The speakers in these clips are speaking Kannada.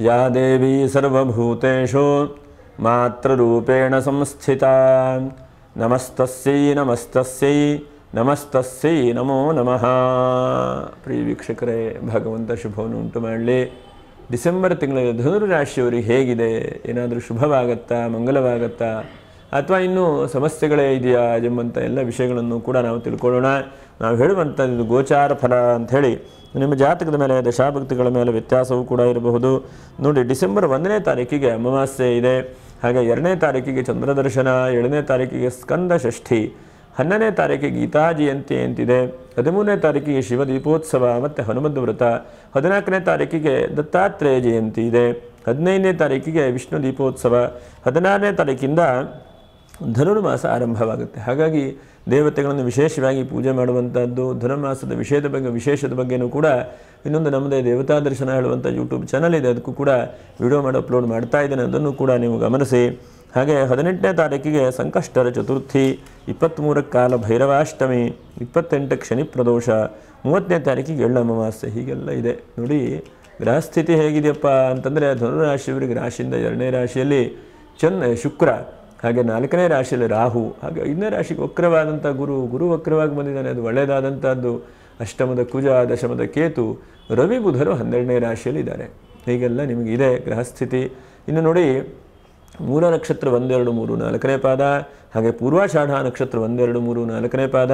ಯಾ ದೇವಿ ಸರ್ವಭೂತೇಷು ಮಾತೃರೂಪೇಣ ಸಂಸ್ಥಿತಾ ನಮಸ್ತಸ್ಯೈ ನಮಸ್ತಸ್ಯೈ ನಮಸ್ತಸ್ಯೈ ನಮೋ ನಮಃ. ಪ್ರಿಯ ವೀಕ್ಷಕರೇ, ಭಗವಂತ ಶುಭವನ್ನು ಉಂಟು ಮಾಡಲಿ. ಡಿಸೆಂಬರ್ ತಿಂಗಳಲ್ಲಿ ಧನುರಾಶಿಯವರಿಗೆ ಹೇಗಿದೆ? ಏನಾದರೂ ಶುಭವಾಗತ್ತಾ, ಮಂಗಲವಾಗತ್ತಾ, ಅಥವಾ ಇನ್ನೂ ಸಮಸ್ಯೆಗಳೇ ಇದೆಯಾ ಎಂಬಂಥ ಎಲ್ಲ ವಿಷಯಗಳನ್ನು ಕೂಡ ನಾವು ತಿಳ್ಕೊಳ್ಳೋಣ. ನಾವು ಹೇಳುವಂಥದ್ದು ಗೋಚಾರ ಫಲ ಅಂಥೇಳಿ ನಿಮ್ಮ ಜಾತಕದ ಮೇಲೆ, ದಶಾಭಕ್ತಿಗಳ ಮೇಲೆ ವ್ಯತ್ಯಾಸವೂ ಕೂಡ ಇರಬಹುದು. ನೋಡಿ, ಡಿಸೆಂಬರ್ 1ನೇ ತಾರೀಕಿಗೆ ಅಮಾವಾಸ್ಯೆ ಇದೆ. ಹಾಗೆ 2ನೇ ತಾರೀಕಿಗೆ ಚಂದ್ರದರ್ಶನ, 7ನೇ ತಾರೀಕಿಗೆ ಸ್ಕಂದ ಷಷ್ಠಿ, 11ನೇ ತಾರೀಕಿಗೆ ಗೀತಾ ಜಯಂತಿ ಅಂತಿದೆ, 13ನೇ ತಾರೀಕಿಗೆ ಶಿವ ದೀಪೋತ್ಸವ ಮತ್ತು ಹನುಮದ್ ವ್ರತ, 14ನೇ ತಾರೀಕಿಗೆ ದತ್ತಾತ್ರೇಯ ಜಯಂತಿ ಇದೆ, 15ನೇ ತಾರೀಕಿಗೆ ವಿಷ್ಣು ದೀಪೋತ್ಸವ, 16ನೇ ತಾರೀಕಿಂದ ಧನುರ್ಮಾಸ ಆರಂಭವಾಗುತ್ತೆ. ಹಾಗಾಗಿ ದೇವತೆಗಳನ್ನು ವಿಶೇಷವಾಗಿ ಪೂಜೆ ಮಾಡುವಂಥದ್ದು, ಧನುರ್ಮಾಸದ ವಿಶೇಷದ ಬಗ್ಗೆಯೂ ಕೂಡ ಇನ್ನೊಂದು ನಮ್ಮದೇ ದೇವತಾ ದರ್ಶನ ಹೇಳುವಂಥ ಯೂಟ್ಯೂಬ್ ಚಾನಲ್ ಇದೆ, ಅದಕ್ಕೂ ಕೂಡ ವಿಡಿಯೋ ಮಾಡಿ ಅಪ್ಲೋಡ್ ಮಾಡ್ತಾ ಇದ್ದೇನೆ, ಅದನ್ನು ಕೂಡ ನೀವು ಗಮನಿಸಿ. ಹಾಗೆ 18ನೇ ತಾರೀಕಿಗೆ ಸಂಕಷ್ಟರ ಚತುರ್ಥಿ, 23ಕ್ಕೆ ಕಾಲ ಭೈರವಾಷ್ಟಮಿ, 28ಕ್ಕೆ ಶನಿ ಪ್ರದೋಷ, 30ನೇ ತಾರೀಕಿಗೆ ಎಳ್ಳು ಅಮಾವಾಸ್ಯೆ, ಹೀಗೆಲ್ಲ ಇದೆ. ನೋಡಿ, ಗ್ರಹಸ್ಥಿತಿ ಹೇಗಿದೆಯಪ್ಪ ಅಂತಂದರೆ, ಧನುರಾಶಿಯವರಿಗೆ ರಾಶಿಯಿಂದ 2ನೇ ರಾಶಿಯಲ್ಲಿ ಶುಕ್ರ, ಹಾಗೆ 4ನೇ ರಾಶಿಯಲ್ಲಿ ರಾಹು, ಹಾಗೆ 5ನೇ ರಾಶಿಗೆ ವಕ್ರವಾದಂಥ ಗುರು ವಕ್ರವಾಗಿ ಬಂದಿದ್ದಾನೆ, ಅದು ಒಳ್ಳೆಯದಾದಂಥದ್ದು. ಅಷ್ಟಮದ ಕುಜ, ದಶಮದ ಕೇತು, ರವಿ ಬುಧರು 12ನೇ ರಾಶಿಯಲ್ಲಿ ಇದ್ದಾರೆ. ಹೀಗೆಲ್ಲ ನಿಮಗಿದೆ ಗ್ರಹಸ್ಥಿತಿ. ಇನ್ನು ನೋಡಿ, ಮೂಲ ನಕ್ಷತ್ರ 1, 2, 3, 4ನೇ ಪಾದ, ಹಾಗೆ ಪೂರ್ವಾಷಾಢ ನಕ್ಷತ್ರ 1, 2, 3, 4ನೇ ಪಾದ,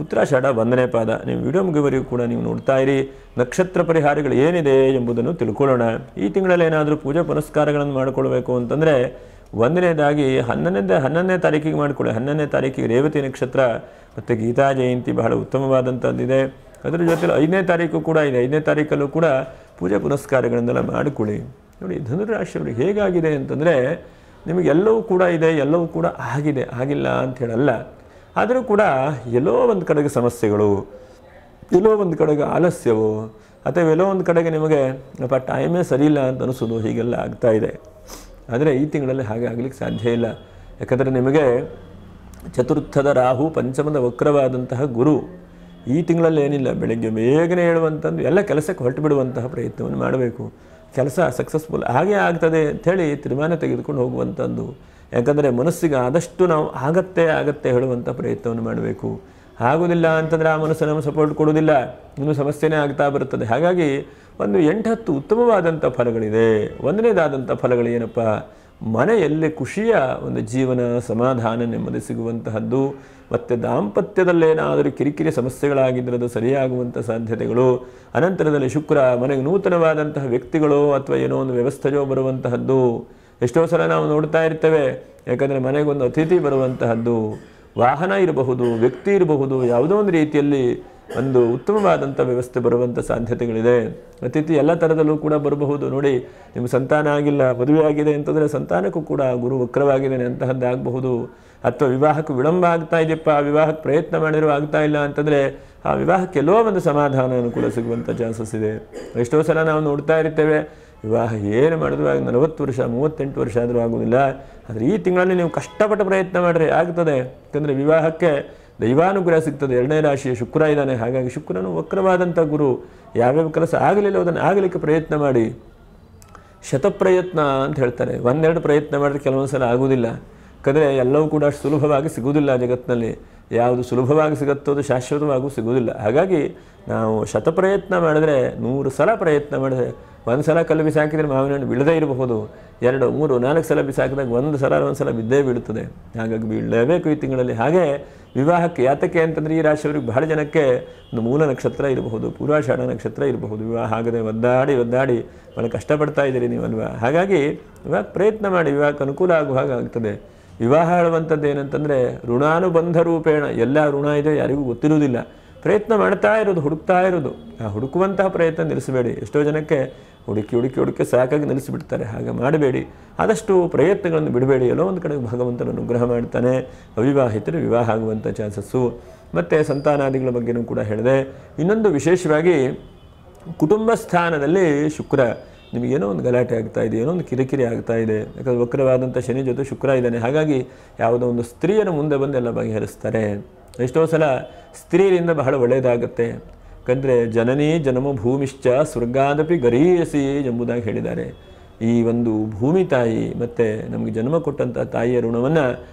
ಉತ್ತರಾಷಾಢ 1ನೇ ಪಾದ. ನೀವು ವಿಡಿಯೋ ಮುಗಿವರೆಗೂ ಕೂಡ ನೀವು ನೋಡ್ತಾ ಇರಿ. ನಕ್ಷತ್ರ ಪರಿಹಾರಗಳು ಏನಿದೆ ಎಂಬುದನ್ನು ತಿಳ್ಕೊಳ್ಳೋಣ. ಈ ತಿಂಗಳಲ್ಲಿ ಏನಾದರೂ ಪೂಜೆ ಪುನಸ್ಕಾರಗಳನ್ನು ಮಾಡಿಕೊಳ್ಬೇಕು ಅಂತಂದರೆ, 1ನೇದಾಗಿ 11ನೇ ತಾರೀಕಿಗೆ ಮಾಡಿಕೊಳ್ಳಿ. 11ನೇ ತಾರೀಕಿಗೆ ರೇವತಿ ನಕ್ಷತ್ರ ಮತ್ತು ಗೀತಾ ಜಯಂತಿ ಬಹಳ ಉತ್ತಮವಾದಂಥದ್ದಿದೆ. ಅದರ ಜೊತೆಲಿ 5ನೇ ತಾರೀಕು ಕೂಡ ಇದೆ. 5ನೇ ತಾರೀಕಲ್ಲೂ ಕೂಡ ಪೂಜೆ ಪುನಸ್ಕಾರಗಳನ್ನೆಲ್ಲ ಮಾಡಿಕೊಳ್ಳಿ. ನೋಡಿ, ಧನುರಾಶಿಯವ್ರಿಗೆ ಹೇಗಾಗಿದೆ ಅಂತಂದರೆ, ನಿಮಗೆಲ್ಲವೂ ಕೂಡ ಇದೆ, ಎಲ್ಲವೂ ಕೂಡ ಆಗಿಲ್ಲ ಅಂತ ಹೇಳಲ್ಲ. ಆದರೂ ಕೂಡ ಎಲ್ಲೋ ಒಂದು ಕಡೆಗೆ ಸಮಸ್ಯೆಗಳು, ಎಲ್ಲೋ ಒಂದು ಕಡೆಗೆ ಆಲಸ್ಯವು, ಅಥವಾ ಎಲ್ಲೋ ಒಂದು ಕಡೆಗೆ ನಿಮಗೆ ಟೈಮೇ ಸರಿಯಿಲ್ಲ ಅಂತ ಅನಿಸೋದು, ಹೀಗೆಲ್ಲ ಆಗ್ತಾ ಇದೆ. ಆದರೆ ಈ ತಿಂಗಳಲ್ಲಿ ಹಾಗೆ ಆಗಲಿಕ್ಕೆ ಸಾಧ್ಯ ಇಲ್ಲ. ಯಾಕಂದರೆ ನಿಮಗೆ ಚತುರ್ಥದ ರಾಹು, ಪಂಚಮದ ವಕ್ರವಾದಂತಹ ಗುರು. ಈ ತಿಂಗಳಲ್ಲಿ ಏನಿಲ್ಲ, ಬೆಳಗ್ಗೆ ಬೇಗನೆ ಹೇಳುವಂಥದ್ದು, ಎಲ್ಲ ಕೆಲಸಕ್ಕೆ ಹೊರಟು ಬಿಡುವಂತಹ ಪ್ರಯತ್ನವನ್ನು ಮಾಡಬೇಕು. ಕೆಲಸ ಸಕ್ಸಸ್ಫುಲ್ ಹಾಗೇ ಆಗ್ತದೆ ಅಂಥೇಳಿ ತೀರ್ಮಾನ ತೆಗೆದುಕೊಂಡು ಹೋಗುವಂಥದ್ದು. ಯಾಕಂದರೆ ಮನಸ್ಸಿಗೆ ಆದಷ್ಟು ನಾವು ಆಗತ್ತೆ ಹೇಳುವಂಥ ಪ್ರಯತ್ನವನ್ನು ಮಾಡಬೇಕು. ಆಗೋದಿಲ್ಲ ಅಂತಂದರೆ ಆ ಮನಸ್ಸು ನಮಗೆ ಸಪೋರ್ಟ್ ಕೊಡೋದಿಲ್ಲ, ಇನ್ನೂ ಸಮಸ್ಯೆನೇ ಆಗ್ತಾ ಬರುತ್ತದೆ. ಹಾಗಾಗಿ ಒಂದು 8-10 ಉತ್ತಮವಾದಂಥ ಫಲಗಳಿದೆ. 1ನೇದಾದಂಥ ಫಲಗಳು ಏನಪ್ಪ, ಮನೆಯಲ್ಲಿ ಖುಷಿಯ ಒಂದು ಜೀವನ, ಸಮಾಧಾನ, ನೆಮ್ಮದಿ ಸಿಗುವಂತಹದ್ದು. ಮತ್ತು ದಾಂಪತ್ಯದಲ್ಲೇನಾದರೂ ಕಿರಿಕಿರಿ ಸಮಸ್ಯೆಗಳಾಗಿದ್ದರೆ ಅದು ಸರಿಯಾಗುವಂಥ ಸಾಧ್ಯತೆಗಳು. ಅನಂತರದಲ್ಲಿ ಶುಕ್ರ ಮನೆಗೆ ನೂತನವಾದಂತಹ ವ್ಯಕ್ತಿಗಳು ಅಥವಾ ಏನೋ ಒಂದು ವ್ಯವಸ್ಥೆಯೋ ಬರುವಂತಹದ್ದು. ಎಷ್ಟೋ ಸಲ ನಾವು ನೋಡ್ತಾ ಇರ್ತೇವೆ, ಯಾಕಂದರೆ ಮನೆಗೊಂದು ಅತಿಥಿ ಬರುವಂತಹದ್ದು, ವಾಹನ ಇರಬಹುದು, ವ್ಯಕ್ತಿ ಇರಬಹುದು, ಯಾವುದೋ ಒಂದು ರೀತಿಯಲ್ಲಿ ಒಂದು ಉತ್ತಮವಾದಂಥ ವ್ಯವಸ್ಥೆ ಬರುವಂಥ ಸಾಧ್ಯತೆಗಳಿದೆ. ಅತಿಥಿ ಎಲ್ಲ ಥರದಲ್ಲೂ ಕೂಡ ಬರಬಹುದು. ನೋಡಿ, ನಿಮ್ಮ ಸಂತಾನ ಆಗಿಲ್ಲ, ಮದುವೆ ಆಗಿದೆ ಅಂತಂದರೆ ಸಂತಾನಕ್ಕೂ ಕೂಡ ಗುರು ವಕ್ರವಾಗಿದ್ದಾನೆ ಅಂತಹದ್ದಾಗಬಹುದು. ಅಥವಾ ವಿವಾಹಕ್ಕೆ ವಿಳಂಬ ಆಗ್ತಾ ಇದೆಯಪ್ಪ, ವಿವಾಹಕ್ಕೆ ಪ್ರಯತ್ನ ಮಾಡಿರೋ ಆಗ್ತಾ ಇಲ್ಲ ಅಂತಂದರೆ ಆ ವಿವಾಹಕ್ಕೆ ಎಲ್ಲೋ ಒಂದು ಸಮಾಧಾನ ಅನುಕೂಲ ಸಿಗುವಂಥ ಚಾನ್ಸಸ್ ಇದೆ. ಎಷ್ಟೋ ಸಲ ನಾವು ನೋಡ್ತಾ ಇರ್ತೇವೆ, ವಿವಾಹ ಏನು ಮಾಡಿದ್ರು 40 ವರ್ಷ 38 ವರ್ಷ ಆದರೂ ಆಗೋದಿಲ್ಲ. ಆದರೆ ಈ ತಿಂಗಳಲ್ಲಿ ನೀವು ಕಷ್ಟಪಟ್ಟು ಪ್ರಯತ್ನ ಮಾಡಿದ್ರೆ ಆಗ್ತದೆ. ಯಾಕಂದರೆ ವಿವಾಹಕ್ಕೆ ದೈವಾನುಗ್ರಹ ಸಿಗ್ತದೆ. 2ನೇ ರಾಶಿಯ ಶುಕ್ರ ಇದ್ದಾನೆ. ಹಾಗಾಗಿ ಶುಕ್ರನು ವಕ್ರವಾದಂಥ ಗುರು. ಯಾವ್ಯಾವ ಕೆಲಸ ಆಗಲಿಲ್ಲ ಅದನ್ನು ಆಗಲಿಕ್ಕೆ ಪ್ರಯತ್ನ ಮಾಡಿ. ಶತಪ್ರಯತ್ನ ಅಂತ ಹೇಳ್ತಾರೆ. 1-2 ಪ್ರಯತ್ನ ಮಾಡಿದ್ರೆ ಕೆಲವೊಂದು ಸಲ ಆಗೋದಿಲ್ಲ. ಯಾಕಂದರೆ ಎಲ್ಲವೂ ಕೂಡ ಅಷ್ಟು ಸುಲಭವಾಗಿ ಸಿಗೋದಿಲ್ಲ ಜಗತ್ತಿನಲ್ಲಿ. ಯಾವುದು ಸುಲಭವಾಗಿ ಸಿಗುತ್ತೋ ಅದು ಶಾಶ್ವತವಾಗೂ ಸಿಗೋದಿಲ್ಲ. ಹಾಗಾಗಿ ನಾವು ಶತಪ್ರಯತ್ನ ಮಾಡಿದ್ರೆ 100 ಸಲ ಪ್ರಯತ್ನ ಮಾಡಿದ್ರೆ, 1 ಸಲ ಕಲ್ಲು ಬಿಸಾಕಿದರೆ ಮಾವಿನ ಹಣ್ಣು ಬೀಳದೇ ಇರಬಹುದು. 2, 3, 4 ಸಲ ಬಿಸಾಕಿದಾಗ 1 ಸಲ ಬಿದ್ದೇ ಬೀಳುತ್ತದೆ. ಹಾಗಾಗಿ ಬೀಳಲೇಬೇಕು ಈ ತಿಂಗಳಲ್ಲಿ. ಹಾಗೆ ವಿವಾಹಕ್ಕೆ ಯಾತಕ್ಕೆ ಅಂತಂದರೆ, ಈ ರಾಶಿಯವರಿಗೆ ಬಹಳ ಜನಕ್ಕೆ ಒಂದು ಮೂಲ ನಕ್ಷತ್ರ ಇರಬಹುದು, ಪೂರ್ವಾಷಾಢ ನಕ್ಷತ್ರ ಇರಬಹುದು. ವಿವಾಹ ಆಗದೆ ಒದ್ದಾಡಿ ಭಾಳ ಕಷ್ಟಪಡ್ತಾ ಇದ್ದೀರಿ ನೀವಲ್ವಾ. ಹಾಗಾಗಿ ವಿವಾಹ ಪ್ರಯತ್ನ ಮಾಡಿ, ವಿವಾಹಕ್ಕೆ ಅನುಕೂಲ ಆಗುವ ಹಾಗೆ ಆಗ್ತದೆ. ವಿವಾಹ ಹೇಳುವಂಥದ್ದು ಏನಂತಂದರೆ ಋಣಾನುಬಂಧ ರೂಪೇಣ. ಎಲ್ಲ ಋಣ ಇದೆ ಯಾರಿಗೂ ಗೊತ್ತಿರುವುದಿಲ್ಲ. ಪ್ರಯತ್ನ ಮಾಡ್ತಾ ಇರೋದು, ಹುಡುಕ್ತಾ ಇರೋದು. ಆ ಹುಡುಕುವಂತಹ ಪ್ರಯತ್ನ ನಿಲ್ಲಿಸಬೇಡಿ. ಎಷ್ಟೋ ಜನಕ್ಕೆ ಹುಡುಕಿ ಸಾಕಾಗಿ ನಿಲ್ಲಿಸಿಬಿಡ್ತಾರೆ. ಹಾಗೆ ಮಾಡಬೇಡಿ. ಆದಷ್ಟು ಪ್ರಯತ್ನಗಳನ್ನು ಬಿಡಬೇಡಿ. ಎಲ್ಲೋ ಒಂದು ಕಡೆ ಭಗವಂತನ ಅನುಗ್ರಹ ಮಾಡ್ತಾನೆ. ಅವಿವಾಹಿತರು ವಿವಾಹ ಆಗುವಂಥ ಚಾನ್ಸಸ್ಸು. ಮತ್ತು ಸಂತಾನಾದಿಗಳ ಬಗ್ಗೆಯೂ ಕೂಡ ಹೇಳಿದೆ. ಇನ್ನೊಂದು ವಿಶೇಷವಾಗಿ ಕುಟುಂಬ ಸ್ಥಾನದಲ್ಲಿ ಶುಕ್ರ ನಿಮಗೇನೋ ಒಂದು ಗಲಾಟೆ ಆಗ್ತಾ ಇದೆ, ಏನೋ ಒಂದು ಕಿರಿಕಿರಿ ಆಗ್ತಾ ಇದೆ. ಯಾಕಂದರೆ ವಕ್ರವಾದಂಥ ಶನಿ ಜೊತೆ ಶುಕ್ರ ಇದ್ದಾನೆ. ಹಾಗಾಗಿ ಯಾವುದೋ ಒಂದು ಸ್ತ್ರೀಯರ ಮುಂದೆ ಬಂದು ಎಲ್ಲ ಬಗೆಹರಿಸ್ತಾರೆ. ಎಷ್ಟೋ ಸಲ ಸ್ತ್ರೀಯರಿಂದ ಬಹಳ ಒಳ್ಳೆಯದಾಗುತ್ತೆ. ಯಾಕಂದರೆ ಜನನೀ ಜನ್ಮ ಭೂಮಿಶ್ಚ ಸ್ವರ್ಗಾದಪಿ ಗರೀಯಸಿ ಎಂಬುದಾಗಿ ಹೇಳಿದ್ದಾರೆ. ಈ ಒಂದು ಭೂಮಿ ತಾಯಿ ಮತ್ತು ನಮಗೆ ಜನ್ಮ ಕೊಟ್ಟಂಥ ತಾಯಿಯ ಋಣವನ್ನು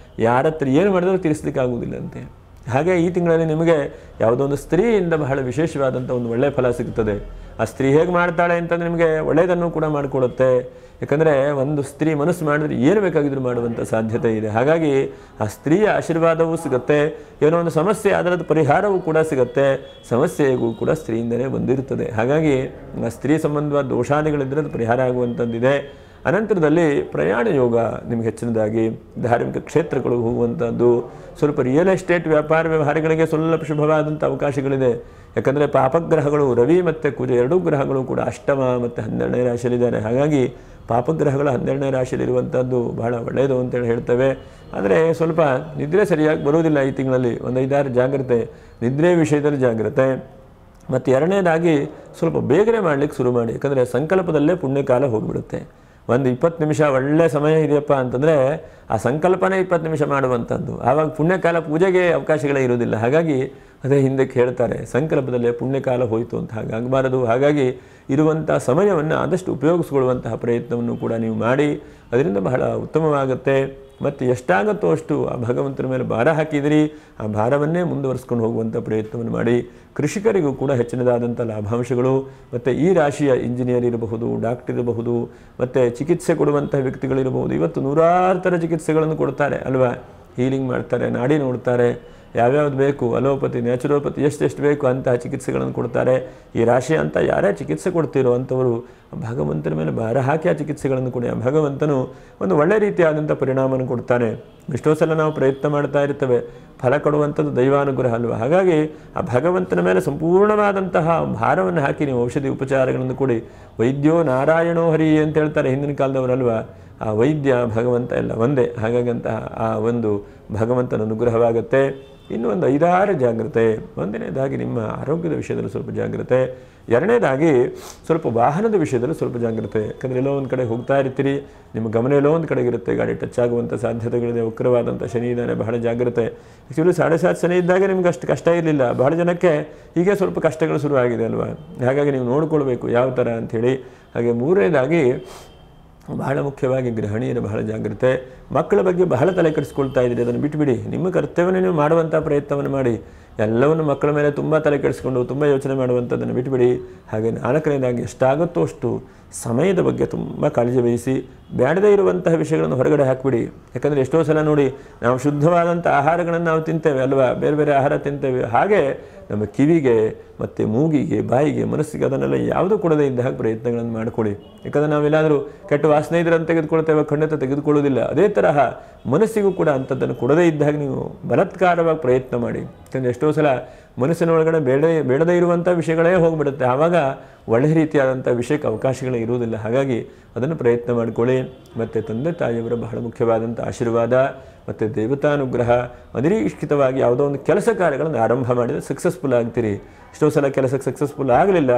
ಯಾರ ಹತ್ರ ಏನು ಮಾಡಿದ್ರೂ ತೀರಿಸಲಿಕ್ಕಾಗುವುದಿಲ್ಲಂತೆ. ಹಾಗೆ ಈ ತಿಂಗಳಲ್ಲಿ ನಿಮಗೆ ಯಾವುದೋ ಒಂದು ಸ್ತ್ರೀಯಿಂದ ಬಹಳ ವಿಶೇಷವಾದಂಥ ಒಂದು ಒಳ್ಳೆಯ ಫಲ ಸಿಗ್ತದೆ. ಆ ಸ್ತ್ರೀ ಹೇಗೆ ಮಾಡ್ತಾಳೆ ಅಂತಂದರೆ ನಿಮಗೆ ಒಳ್ಳೆಯದನ್ನು ಕೂಡ ಮಾಡಿಕೊಡುತ್ತೆ. ಯಾಕಂದರೆ ಒಂದು ಸ್ತ್ರೀ ಮನಸ್ಸು ಮಾಡಿದ್ರೆ ಏನು ಬೇಕಾಗಿದ್ರೂ ಮಾಡುವಂಥ ಸಾಧ್ಯತೆ ಇದೆ. ಹಾಗಾಗಿ ಆ ಸ್ತ್ರೀಯ ಆಶೀರ್ವಾದವೂ ಸಿಗುತ್ತೆ, ಏನೋ ಒಂದು ಸಮಸ್ಯೆ ಅದರದ್ದು ಪರಿಹಾರವೂ ಕೂಡ ಸಿಗುತ್ತೆ. ಸಮಸ್ಯೆಗೂ ಕೂಡ ಸ್ತ್ರೀಯಿಂದಲೇ ಬಂದಿರುತ್ತದೆ. ಹಾಗಾಗಿ ಆ ಸ್ತ್ರೀ ಸಂಬಂಧವಾದ ದೋಷಾದಿಗಳಿದ್ದರೆ ಅದು ಪರಿಹಾರ ಆಗುವಂಥದ್ದಿದೆ. ಅನಂತರದಲ್ಲಿ ಪ್ರಯಾಣ ಯೋಗ ನಿಮಗೆ ಹೆಚ್ಚಿನದಾಗಿ ಧಾರ್ಮಿಕ ಕ್ಷೇತ್ರಗಳು ಹೋಗುವಂಥದ್ದು, ಸ್ವಲ್ಪ ರಿಯಲ್ ಎಸ್ಟೇಟ್ ವ್ಯಾಪಾರ ವ್ಯವಹಾರಗಳಿಗೆ ಸ್ವಲ್ಪ ಶುಭವಾದಂಥ ಅವಕಾಶಗಳಿದೆ. ಯಾಕಂದರೆ ಪಾಪಗ್ರಹಗಳು ರವಿ ಮತ್ತು ಕುಜ ಎರಡೂ ಗ್ರಹಗಳು ಕೂಡ ಅಷ್ಟಮ ಮತ್ತು 12ನೇ ರಾಶಿಯಲ್ಲಿದ್ದಾರೆ. ಹಾಗಾಗಿ ಪಾಪಗ್ರಹಗಳು 12ನೇ ರಾಶಿಯಲ್ಲಿರುವಂಥದ್ದು ಬಹಳ ಒಳ್ಳೆಯದು ಅಂತೇಳಿ ಹೇಳ್ತೇವೆ. ಆದರೆ ಸ್ವಲ್ಪ ನಿದ್ರೆ ಸರಿಯಾಗಿ ಬರುವುದಿಲ್ಲ ಈ ತಿಂಗಳಲ್ಲಿ. ಒಂದು 5-6 ಜಾಗ್ರತೆ, ನಿದ್ರೆ ವಿಷಯದಲ್ಲಿ ಜಾಗ್ರತೆ. ಮತ್ತು ಎರಡನೇದಾಗಿ ಸ್ವಲ್ಪ ಬೇಗನೆ ಮಾಡಲಿಕ್ಕೆ ಶುರು ಮಾಡಿ. ಯಾಕಂದರೆ ಸಂಕಲ್ಪದಲ್ಲೇ ಪುಣ್ಯಕಾಲ ಹೋಗಿಬಿಡುತ್ತೆ. ಒಂದು 20 ನಿಮಿಷ ಒಳ್ಳೆಯ ಸಮಯ ಇದೆಯಪ್ಪ ಅಂತಂದರೆ ಆ ಸಂಕಲ್ಪನೇ 20 ನಿಮಿಷ ಮಾಡುವಂಥದ್ದು. ಆವಾಗ ಪುಣ್ಯಕಾಲ ಪೂಜೆಗೆ ಅವಕಾಶಗಳೇ ಇರೋದಿಲ್ಲ. ಹಾಗಾಗಿ ಅದೇ ಹಿಂದಕ್ಕೆ ಹೇಳ್ತಾರೆ, ಸಂಕಲ್ಪದಲ್ಲೇ ಪುಣ್ಯಕಾಲ ಹೋಯಿತು ಅಂತ ಹಾಗಾಗಬಾರದು. ಹಾಗಾಗಿ ಇರುವಂಥ ಸಮಯವನ್ನು ಆದಷ್ಟು ಉಪಯೋಗಿಸ್ಕೊಳ್ಳುವಂತಹ ಪ್ರಯತ್ನವನ್ನು ಕೂಡ ನೀವು ಮಾಡಿ, ಅದರಿಂದ ಬಹಳ ಉತ್ತಮವಾಗುತ್ತೆ. ಮತ್ತು ಎಷ್ಟಾಗುತ್ತೋ ಅಷ್ಟು ಆ ಭಗವಂತನ ಮೇಲೆ ಭಾರ ಹಾಕಿದಿರಿ, ಆ ಭಾರವನ್ನೇ ಮುಂದುವರಿಸ್ಕೊಂಡು ಹೋಗುವಂಥ ಪ್ರಯತ್ನವನ್ನು ಮಾಡಿ. ಕೃಷಿಕರಿಗೂ ಕೂಡ ಹೆಚ್ಚಿನದಾದಂಥ ಲಾಭಾಂಶಗಳು. ಮತ್ತು ಈ ರಾಶಿಯ ಇಂಜಿನಿಯರ್ ಇರಬಹುದು, ಡಾಕ್ಟರ್ ಇರಬಹುದು, ಮತ್ತು ಚಿಕಿತ್ಸೆ ಕೊಡುವಂಥ ವ್ಯಕ್ತಿಗಳಿರಬಹುದು. ಇವತ್ತು 100 ಥರ ಚಿಕಿತ್ಸೆಗಳನ್ನು ಕೊಡ್ತಾರೆ ಅಲ್ವಾ. ಹೀಲಿಂಗ್ ಮಾಡ್ತಾರೆ, ನಾಡಿ ನೋಡ್ತಾರೆ, ಯಾವ್ಯಾವ್ದು ಬೇಕು ಅಲೋಪತಿ, ನ್ಯಾಚುರೋಪತಿ ಎಷ್ಟೆಷ್ಟು ಬೇಕು ಅಂತಹ ಚಿಕಿತ್ಸೆಗಳನ್ನು ಕೊಡ್ತಾರೆ. ಈ ರಾಶಿ ಅಂತ ಯಾರೇ ಚಿಕಿತ್ಸೆ ಕೊಡ್ತಿರೋ ಅಂಥವರು ಭಗವಂತನ ಮೇಲೆ ಭಾರ ಹಾಕಿ ಆ ಚಿಕಿತ್ಸೆಗಳನ್ನು ಕೊಡಿ. ಆ ಭಗವಂತನು ಒಂದು ಒಳ್ಳೆ ರೀತಿಯಾದಂಥ ಪರಿಣಾಮವನ್ನು ಕೊಡ್ತಾನೆ. ಎಷ್ಟೋ ಸಲ ನಾವು ಪ್ರಯತ್ನ ಮಾಡ್ತಾ ಇರ್ತೇವೆ, ಫಲ ಕೊಡುವಂಥದ್ದು ದೈವಾನುಗ್ರಹ ಅಲ್ವ. ಹಾಗಾಗಿ ಆ ಭಗವಂತನ ಮೇಲೆ ಸಂಪೂರ್ಣವಾದಂತಹ ಭಾರವನ್ನು ಹಾಕಿ ನೀವು ಔಷಧಿ ಉಪಚಾರಗಳನ್ನು ಕೊಡಿ. ವೈದ್ಯೋ ನಾರಾಯಣೋ ಹರಿ ಅಂತ ಹೇಳ್ತಾರೆ ಹಿಂದಿನ ಕಾಲದವರಲ್ವ. ಆ ವೈದ್ಯ ಭಗವಂತ ಎಲ್ಲ ಒಂದೇ. ಹಾಗಾಗಿ ಅಂತಹ ಆ ಒಂದು ಭಗವಂತನ ಅನುಗ್ರಹವಾಗುತ್ತೆ. ಇನ್ನೂ ಒಂದು 5-6 ಜಾಗ್ರತೆ. ಒಂದನೇದಾಗಿ ನಿಮ್ಮ ಆರೋಗ್ಯದ ವಿಷಯದಲ್ಲಿ ಸ್ವಲ್ಪ ಜಾಗ್ರತೆ. ಎರಡನೇದಾಗಿ ಸ್ವಲ್ಪ ವಾಹನದ ವಿಷಯದಲ್ಲಿ ಸ್ವಲ್ಪ ಜಾಗ್ರತೆ. ಯಾಕಂದರೆ ಎಲ್ಲೋ ಒಂದು ಕಡೆ ಹೋಗ್ತಾ ಇರ್ತೀರಿ, ನಿಮ್ಮ ಗಮನ ಎಲ್ಲೋ ಒಂದು ಕಡೆಗೆ ಇರುತ್ತೆ, ಗಾಡಿ ಟಚ್ ಆಗುವಂಥ ಸಾಧ್ಯತೆಗಳಿದೆ. ವಕ್ರವಾದಂಥ ಶನಿ ಇದ್ದಾನೆ, ಬಹಳ ಜಾಗ್ರತೆ. ಆ್ಯಕ್ಚುಲಿ 7.5 ಶನಿ ಇದ್ದಾಗ ನಿಮ್ಗೆ ಅಷ್ಟು ಕಷ್ಟ ಇರಲಿಲ್ಲ. ಬಹಳ ಜನಕ್ಕೆ ಹೀಗೆ ಸ್ವಲ್ಪ ಕಷ್ಟಗಳು ಶುರುವಾಗಿದೆ ಅಲ್ವಾ. ಹಾಗಾಗಿ ನೀವು ನೋಡಿಕೊಳ್ಬೇಕು ಯಾವ ಥರ ಅಂಥೇಳಿ. ಹಾಗೆ ಮೂರನೇದಾಗಿ ಬಹಳ ಮುಖ್ಯವಾಗಿ ಗೃಹಿಣಿಯರ ಬಹಳ ಜಾಗ್ರತೆ. ಮಕ್ಕಳ ಬಗ್ಗೆ ಬಹಳ ತಲೆ ಕೆಡಿಸ್ಕೊಳ್ತಾ ಇದ್ದೀರಿ, ಅದನ್ನು ಬಿಟ್ಟುಬಿಡಿ. ನಿಮ್ಮ ಕರ್ತವ್ಯವನ್ನು ನೀವು ಮಾಡುವಂಥ ಪ್ರಯತ್ನವನ್ನು ಮಾಡಿ. ಎಲ್ಲವನ್ನು ಮಕ್ಕಳ ಮೇಲೆ ತುಂಬ ತಲೆ ಕೆಡಿಸ್ಕೊಂಡು ತುಂಬ ಯೋಚನೆ ಮಾಡುವಂಥದ್ದನ್ನು ಬಿಟ್ಟುಬಿಡಿ. ಹಾಗೆ 4ನೇದಾಗಿ ಎಷ್ಟಾಗುತ್ತೋ ಅಷ್ಟು ಸಮಯದ ಬಗ್ಗೆ ತುಂಬ ಕಾಳಜಿ ವಹಿಸಿ ಬೇಡದೇ ಇರುವಂತಹ ವಿಷಯಗಳನ್ನು ಹೊರಗಡೆ ಹಾಕಿಬಿಡಿ. ಯಾಕಂದರೆ ಎಷ್ಟೋ ಸಲ ನೋಡಿ, ನಾವು ಶುದ್ಧವಾದಂಥ ಆಹಾರಗಳನ್ನು ನಾವು ತಿಂತೇವೆ ಅಲ್ವಾ, ಬೇರೆ ಬೇರೆ ಆಹಾರ ತಿಂತೇವೆ. ಹಾಗೆ ನಮ್ಮ ಕಿವಿಗೆ ಮತ್ತು ಮೂಗಿಗೆ, ಬಾಯಿಗೆ, ಮನಸ್ಸಿಗೆ ಅದನ್ನೆಲ್ಲ ಯಾವುದೂ ಕೊಡದೇ ಇದ್ದ ಹಾಗೆ ಪ್ರಯತ್ನಗಳನ್ನು ಮಾಡಿಕೊಡಿ. ಯಾಕಂದರೆ ನಾವೆಲ್ಲಾದರೂ ಕೆಟ್ಟ ವಾಸನೆ ಇದ್ರಂತ ತೆಗೆದುಕೊಳ್ತೇವೆ, ಖಂಡಿತ ತೆಗೆದುಕೊಳ್ಳೋದಿಲ್ಲ. ಅದೇ ತರಹ ಮನಸ್ಸಿಗೂ ಕೂಡ ಅಂಥದ್ದನ್ನು ಕೊಡದೇ ಇದ್ದಾಗ ನೀವು ಬಲಾತ್ಕಾರವಾಗಿ ಪ್ರಯತ್ನ ಮಾಡಿ. ಯಾಕಂದರೆ ಎಷ್ಟೋ ಸಲ ಮನಸ್ಸಿನ ಒಳಗಡೆ ಬೇಡದೇ ಇರುವಂಥ ವಿಷಯಗಳೇ ಹೋಗಿಬಿಡುತ್ತೆ. ಆವಾಗ ಒಳ್ಳೆಯ ರೀತಿಯಾದಂಥ ವಿಷಯಕ್ಕೆ ಅವಕಾಶಗಳೇ ಇರುವುದಿಲ್ಲ. ಹಾಗಾಗಿ ಅದನ್ನು ಪ್ರಯತ್ನ ಮಾಡಿಕೊಳ್ಳಿ. ಮತ್ತು ತಂದೆ ತಾಯಿಯವರ ಬಹಳ ಮುಖ್ಯವಾದಂಥ ಆಶೀರ್ವಾದ ಮತ್ತು ದೇವತಾನುಗ್ರಹ. ಅನಿರೀಕ್ಷಿತವಾಗಿ ಯಾವುದೋ ಒಂದು ಕೆಲಸ ಕಾರ್ಯಗಳನ್ನು ಆರಂಭ ಮಾಡಿದರೆ ಸಕ್ಸಸ್ಫುಲ್ ಆಗ್ತೀರಿ. ಎಷ್ಟೋ ಸಲ ಕೆಲಸಕ್ಕೆ ಸಕ್ಸಸ್ಫುಲ್ ಆಗಲಿಲ್ಲ,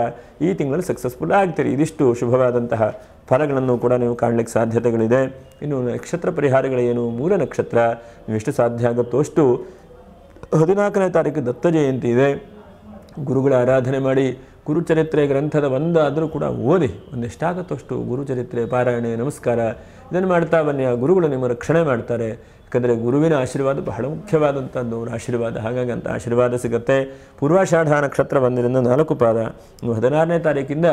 ಈ ತಿಂಗಳಲ್ಲಿ ಸಕ್ಸಸ್ಫುಲ್ ಆಗ್ತೀರಿ. ಇದಿಷ್ಟು ಶುಭವಾದಂತಹ ಫಲಗಳನ್ನು ಕೂಡ ನೀವು ಕಾಣಲಿಕ್ಕೆ ಸಾಧ್ಯತೆಗಳಿದೆ. ಇನ್ನು ನಕ್ಷತ್ರ ಪರಿಹಾರಗಳೇನು? ಮೂಲ ನಕ್ಷತ್ರ, ನೀವು ಎಷ್ಟು ಸಾಧ್ಯ ಆಗುತ್ತೋ ಅಷ್ಟು 14ನೇ ತಾರೀಕು ದತ್ತ ಜಯಂತಿ ಇದೆ. ಗುರುಗಳ ಆರಾಧನೆ ಮಾಡಿ, ಗುರುಚರಿತ್ರೆ ಗ್ರಂಥದ ಒಂದಾದರೂ ಕೂಡ ಓದಿ. ಒಂದೆಷ್ಟಾಗುತ್ತೋ ಅಷ್ಟು ಗುರುಚರಿತ್ರೆ ಪಾರಾಯಣೆ, ನಮಸ್ಕಾರ ಇದನ್ನು ಮಾಡ್ತಾ ಬನ್ನಿ. ಆ ಗುರುಗಳು ನಿಮ್ಮ ರಕ್ಷಣೆ ಮಾಡ್ತಾರೆ. ಯಾಕಂದರೆ ಗುರುವಿನ ಆಶೀರ್ವಾದ ಬಹಳ ಮುಖ್ಯವಾದಂಥದ್ದು, ಅವರ ಆಶೀರ್ವಾದ. ಹಾಗಾಗಿ ಅಂತ ಆಶೀರ್ವಾದ ಸಿಗುತ್ತೆ. ಪೂರ್ವಾಷಾಢ ನಕ್ಷತ್ರ 1ರಿಂದ 4 ಪಾದ. 16ನೇ ತಾರೀಕಿಂದ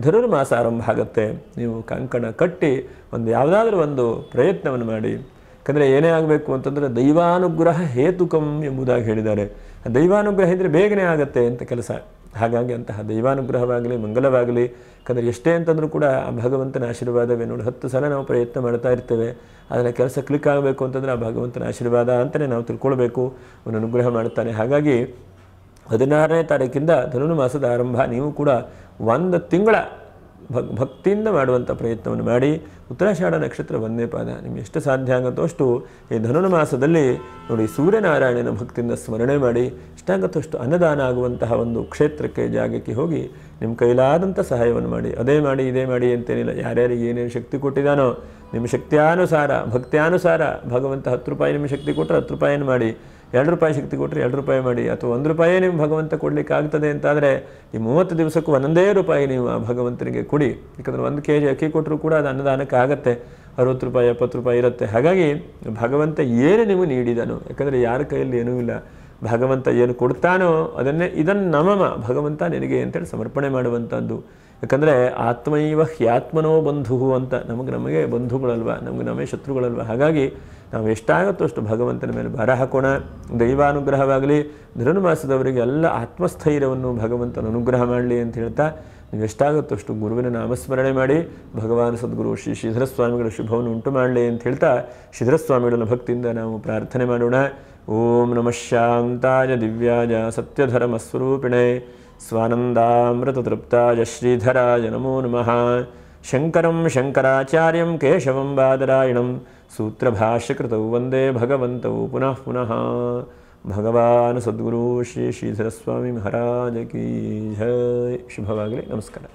ಧನುರ್ಮಾಸ ಆರಂಭ ಆಗುತ್ತೆ. ನೀವು ಕಂಕಣ ಕಟ್ಟಿ ಯಾವುದಾದ್ರೂ ಒಂದು ಪ್ರಯತ್ನವನ್ನು ಮಾಡಿ. ಯಾಕಂದರೆ ಏನೇ ಆಗಬೇಕು ಅಂತಂದರೆ ದೈವಾನುಗ್ರಹ ಹೇತುಕಂ ಎಂಬುದಾಗಿ ಹೇಳಿದ್ದಾರೆ. ದೈವಾನುಗ್ರಹ ಇದ್ದರೆ ಬೇಗನೆ ಆಗುತ್ತೆ ಅಂತ ಕೆಲಸ. ಹಾಗಾಗಿ ಅಂತಹ ದೈವಾನುಗ್ರಹವಾಗಲಿ, ಮಂಗಲವಾಗಲಿ. ಯಾಕಂದರೆ ಎಷ್ಟೇ ಅಂತಂದರೂ ಕೂಡ ಆ ಭಗವಂತನ ಆಶೀರ್ವಾದವೇ. ನೋಡಿ, 10 ಸಲ ನಾವು ಪ್ರಯತ್ನ ಮಾಡ್ತಾ ಇರ್ತೇವೆ, ಅದನ್ನು ಕೆಲಸ ಕ್ಲಿಕ್ ಆಗಬೇಕು ಅಂತಂದರೆ ಆ ಭಗವಂತನ ಆಶೀರ್ವಾದ ಅಂತಲೇ ನಾವು ತಿಳ್ಕೊಳ್ಬೇಕು. ಅವನು ಅನುಗ್ರಹ ಮಾಡ್ತಾನೆ. ಹಾಗಾಗಿ 16ನೇ ತಾರೀಕಿಂದ ಧನುರ್ಮಾಸದ ಆರಂಭ. ನೀವು ಕೂಡ 1 ತಿಂಗಳ ಭಕ್ತಿಯಿಂದ ಮಾಡುವಂಥ ಪ್ರಯತ್ನವನ್ನು ಮಾಡಿ. ಉತ್ತರಾಷಾಢ ನಕ್ಷತ್ರ 1ನೇ ಪಾದ. ನಿಮಗೆ ಎಷ್ಟು ಸಾಧ್ಯ ಆಗುತ್ತೋ ಅಷ್ಟು ಈ ಧನುರ್ಮಾಸದಲ್ಲಿ ನೋಡಿ ಸೂರ್ಯನಾರಾಯಣನ ಭಕ್ತಿಯಿಂದ ಸ್ಮರಣೆ ಮಾಡಿ. ಎಷ್ಟಾಗುತ್ತೋ ಅಷ್ಟು ಅನ್ನದಾನ ಆಗುವಂತಹ ಒಂದು ಕ್ಷೇತ್ರಕ್ಕೆ, ಜಾಗಕ್ಕೆ ಹೋಗಿ ನಿಮ್ಮ ಕೈಲಾದಂಥ ಸಹಾಯವನ್ನು ಮಾಡಿ. ಅದೇ ಮಾಡಿ ಇದೇ ಮಾಡಿ ಅಂತೇನಿಲ್ಲ. ಯಾರ್ಯಾರಿಗೆ ಏನೇನು ಶಕ್ತಿ ಕೊಟ್ಟಿದ್ದಾನೋ ನಿಮ್ಮ ಶಕ್ತಿಯಾನುಸಾರ, ಭಕ್ತಿಯಾನುಸಾರ ಭಗವಂತ 10 ರೂಪಾಯಿ ನಿಮ್ಮ ಶಕ್ತಿ ಕೊಟ್ಟರೆ 10 ರೂಪಾಯಿಯನ್ನು ಮಾಡಿ. ₹2 ಶಕ್ತಿ ಕೊಟ್ಟರೆ ₹2 ಮಾಡಿ, ಅಥವಾ ₹1 ನೀವು ಭಗವಂತ ಕೊಡಲಿಕ್ಕೆ ಆಗ್ತದೆ ಅಂತಾದರೆ ಈ 30 ದಿವಸಕ್ಕೂ ₹1 ನೀವು ಆ ಭಗವಂತನಿಗೆ ಕೊಡಿ. ಯಾಕಂದರೆ 1 kg ಅಕ್ಕಿ ಕೊಟ್ಟರೂ ಕೂಡ ಅದು ಅನ್ನದಾನಕ್ಕೆ ಆಗುತ್ತೆ, ₹60 ₹70 ಇರುತ್ತೆ. ಹಾಗಾಗಿ ಭಗವಂತ ಏನು ನೀವು ನೀಡಿದನು, ಯಾಕಂದರೆ ಯಾರ ಕೈಯಲ್ಲಿ ಏನೂ ಇಲ್ಲ, ಭಗವಂತ ಏನು ಕೊಡ್ತಾನೋ ಇದನ್ನು ನಮಮ ಭಗವಂತ ನಿನಗೆ ಅಂತೇಳಿ ಸಮರ್ಪಣೆ ಮಾಡುವಂಥದ್ದು. ಯಾಕಂದರೆ ಆತ್ಮೈವ ಹ್ಯಾತ್ಮನೋ ಬಂಧು ಅಂತ ನಮಗೆ ಬಂಧುಗಳಲ್ವ, ನಮಗೆ ಶತ್ರುಗಳಲ್ವ. ಹಾಗಾಗಿ ನಾವು ಎಷ್ಟಾಗುತ್ತೋ ಅಷ್ಟು ಭಗವಂತನ ಮೇಲೆ ಭಾರ ಹಾಕೋಣ. ದೈವಾನುಗ್ರಹವಾಗಲಿ, ಧನುರ್ಮಾಸದವರಿಗೆ ಎಲ್ಲ ಆತ್ಮಸ್ಥೈರ್ಯವನ್ನು ಭಗವಂತನ ಅನುಗ್ರಹ ಮಾಡಲಿ ಅಂತ ಹೇಳ್ತಾ, ನೀವು ಎಷ್ಟಾಗುತ್ತೋ ಅಷ್ಟು ಗುರುವಿನ ನಾಮಸ್ಮರಣೆ ಮಾಡಿ ಭಗವಾನ್ ಸದ್ಗುರು ಶ್ರೀ ಶ್ರೀಧರ ಸ್ವಾಮಿಗಳ ಶುಭವನ್ನು ಉಂಟು ಮಾಡಲಿ ಅಂತ ಹೇಳ್ತಾ, ಶ್ರೀಧರ ಸ್ವಾಮಿಗಳ ಭಕ್ತಿಯಿಂದ ನಾವು ಪ್ರಾರ್ಥನೆ ಮಾಡೋಣ. ಓಂ ನಮಃ ಶಾಂತಾಯ ದಿವ್ಯಾಯ ಸತ್ಯಧರ್ಮಸ್ವರೂಪಿಣೆ ಸ್ವಾನಂದಾಮೃತತೃಪ್ತಾಯ ಶ್ರೀಧರಾಯ ನಮೋ ನಮಃ. ಶಂಕರಂ ಶಂಕರಾಚಾರ್ಯಂ ಕೇಶವಂ ಬಾದರಾಯಣಂ ಸೂತ್ರಭಾಷ್ಯಕೃತೌ ವಂದೇ ಭಗವಂತೌ ಪುನಃ ಪುನಃ. ಭಗವಾನ್ ಸದ್ಗುರು ಶ್ರೀ ಶ್ರೀಧರ ಸ್ವಾಮಿ ಮಹಾರಾಜ ಕೀ ಜೈ. ಶುಭವಾಗಲಿ. ನಮಸ್ಕಾರ.